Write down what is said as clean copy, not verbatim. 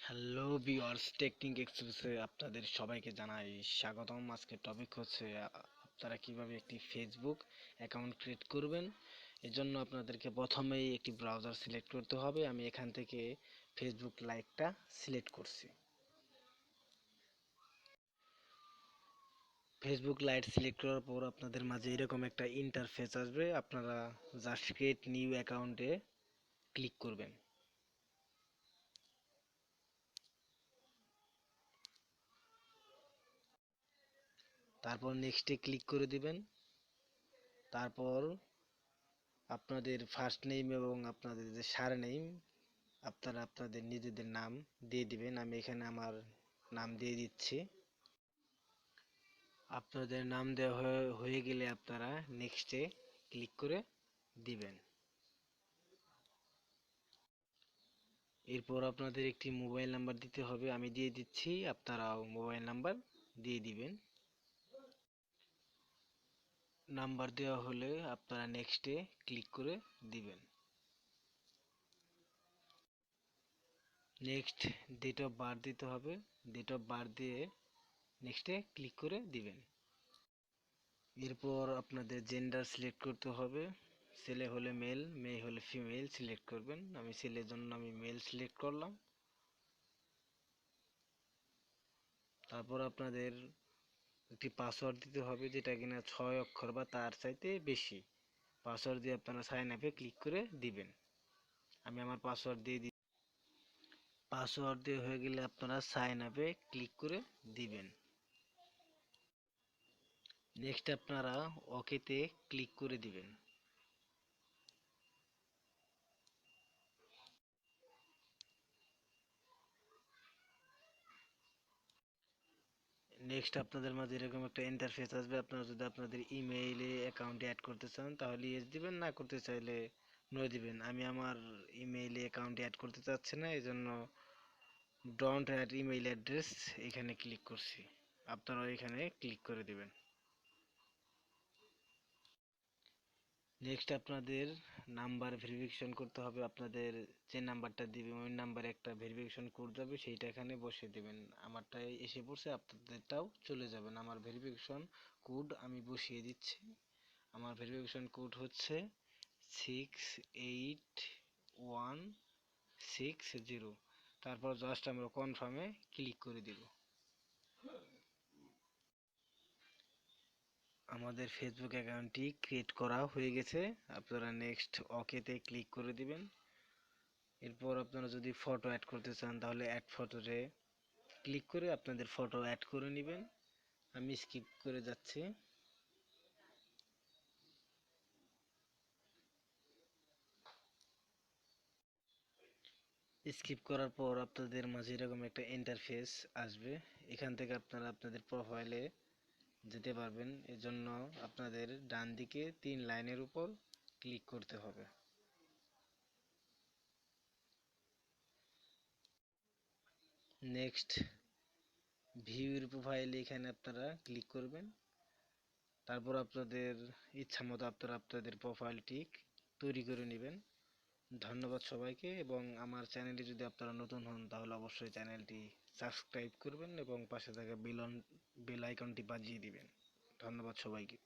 Hello viewers, technique এক্সপ্রেসে আপনাদের সবাইকে জানাই স্বাগতম। আজকের টপিক হচ্ছে আপনারা কিভাবে একটি ফেসবুক অ্যাকাউন্ট ক্রিয়েট করবেন। এজন্য আপনাদেরকে প্রথমেই একটি ব্রাউজার সিলেক্ট করতে হবে। আমি এখান থেকে ফেসবুক লাইটটা সিলেক্ট করছি। ফেসবুক লাইট সিলেক্ট করার পর আপনাদের মাঝে এরকম একটা ইন্টারফেস আসবে। আপনারা জাস্ট ক্রিয়েট নিউ অ্যাকাউন্টে ক্লিক করবেন। তারপর নেক্সটে ক্লিক করে দিবেন। তারপর আপনাদের ফার্স্ট নেম এবং আপনাদের যে সারনেম আপনারা আপনাদের নিজেদের নাম দিয়ে দিবেন। আমি এখানে আমার নাম দিয়ে দিচ্ছি। আপনাদের নাম দেওয়া হয়ে গেলে আপনারা নেক্সটে ক্লিক করে দিবেন। এরপর আপনাদের একটি মোবাইল নাম্বার দিতে হবে, আমি দিয়ে দিচ্ছি, আপনারাও মোবাইল নাম্বার দিয়ে দিবেন। নাম্বার দেওয়া হলে আপনারা নেক্সটে ক্লিক করে দিবেন। নেক্সট ডেট অফ বার্থ দিতে হবে, ডেট অফ বার্থ দিয়ে নেক্সটে ক্লিক করে দিবেন। এরপর আপনাদের জেন্ডার সিলেক্ট করতে হবে, ছেলে হলে মেল, মেয়ে হলে ফিমেল সিলেক্ট করবেন। আমি ছেলের জন্য আমি মেল সিলেক্ট করলাম। তারপর আপনাদের একটি পাসওয়ার্ড দিতে হবে, যেটা কিনা 6 অক্ষর বা তার চাইতে বেশি। পাসওয়ার্ড দিয়ে আপনারা সাইন আপে ক্লিক করে দিবেন। আমি আমার পাসওয়ার্ড দিয়ে দিই। পাসওয়ার্ড দিয়ে হয়ে গেলে আপনারা সাইন আপে ক্লিক করে দিবেন। নেক্সট আপনারা ওকেতে ক্লিক করে দিবেন। নেক্সট আপনাদের মাঝে এরকম একটা ইন্টারফেস আসবে। আপনারা যদি আপনাদের ইমেইলে অ্যাকাউন্টে অ্যাড করতে চান তাহলে ইয়েস দিবেন, না করতে চাইলে নো দিবেন। আমি আমার ইমেইলে অ্যাকাউন্টে অ্যাড করতে চাচ্ছি না, এই জন্য ডোন্ট অ্যাড ইমেইল অ্যাড্রেস এখানে ক্লিক করছি। আপনারাও এখানে ক্লিক করে দিবেন। নেক্সট আপনাদের নাম্বার ভেরিফিকেশন করতে হবে। আপনাদের যে নাম্বারটা দিবেন ওই নাম্বারে একটা ভেরিফিকেশন কোড যাবে, সেইটা এখানে বসিয়ে দিবেন। আমারটাই এসে পড়ছে, আপনাদেরটাও চলে যাবেন। আমার ভেরিফিকেশন কোড আমি বসিয়ে দিচ্ছি। আমার ভেরিফিকেশন কোড হচ্ছে 68160। তারপর জাস্ট আমরা কনফার্মে ক্লিক করে দিব। আমাদের ফেসবুক অ্যাকাউন্টটি ক্রিয়েট করা হয়ে গেছে। আপনারা নেক্সট ওকেতে ক্লিক করে দিবেন। এরপর আপনারা যদি ফটো অ্যাড করতে চান তাহলে অ্যাড ফটোতে ক্লিক করে আপনাদের ফটো অ্যাড করে নেবেন। আমি স্কিপ করে যাচ্ছি। স্কিপ করার পর আপনাদের মাঝে এরকম একটা ইন্টারফেস আসবে। এখান থেকে আপনারা আপনাদের প্রোফাইলে যেতে পারবেন। এজন্য আপনাদের ডান দিকে 3 লাইনের উপর ক্লিক করতে হবে। নেক্সট ভিউর প্রোফাইল এখানে আপনারা ক্লিক করবেন। তারপর আপনাদের ইচ্ছামতো আপনারা আপনাদের প্রোফাইলটি তৈরি করে নেবেন। ধন্যবাদ সবাইকে, এবং আমার চ্যানেলে যদি আপনারা নতুন হন তাহলে অবশ্যই চ্যানেলটি সাবস্ক্রাইব করবেন এবং পাশে থাকা বেল আইকনটি বাজিয়ে দিবেন। ধন্যবাদ সবাইকে।